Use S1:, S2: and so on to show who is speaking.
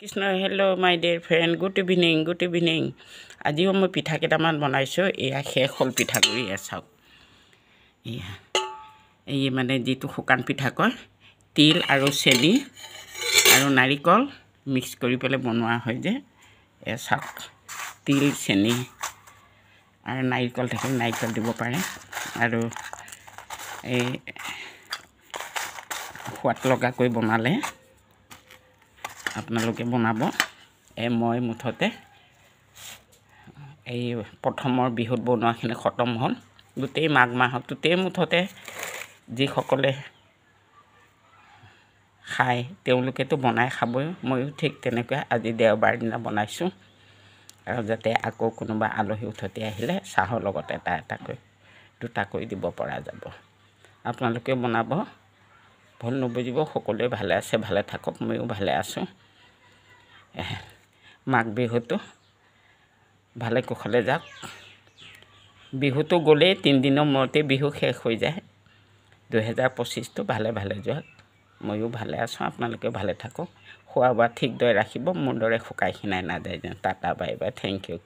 S1: Krishna hello' মাই dear friend good evening আজিও মই পিঠা কেইটামান বনাইছোঁ এয়া শেষ হ'ল পিঠাগুড়ি চাওক এয়া এই মানে যিটো শুকান পিঠা কয় তিল আৰু চেনি আৰু নাৰিকল মিক্স কৰি পেলাই বনোৱা হয় যে এয়া চাওক তিল চেনি আৰু নাৰিকল থাকিলে নাৰিকল দিব পাৰে আৰু এই সোৱাদ লগাকৈ বনালে আপোনালোকে বনাব মই মুঠতে এই প্ৰথমৰ বিহুত বনোৱাখিনি খতম হ'ল গোটেই মাঘ মাহটোতেই মুঠতে যিসকলে খায় তেওঁলোকেতো বনাই খাবই ময়ো ঠিক তেনেকৈ আজি দেওবাৰ দিনা বনাইছোঁ আৰু যাতে আকৌ কোনোবা আলহী উঠতি আহিলে চাহৰ লগত এটাকৈ দুটাকৈ দিব পৰা যাব আপোনালোকে বনাব ভুল নবুজিব সকলোৱে ভালে আছে ভালে থাকক ময়ো ভালে আছোঁ মাঘ বিহুটো ভালে কুশলে যাওক বিহুটো গ'লেই 3 দিনৰ মূৰতে বিহু শেষ হৈ যায় 2025টো ভালে যাওক ময়ো ভালে আছোঁ আপোনালোকে ভালে থাকক খোৱা বোৱা ঠিকদৰে ৰাখিব মোৰ দৰে শুকাই খিনাই নাযায় tata bye bye thank U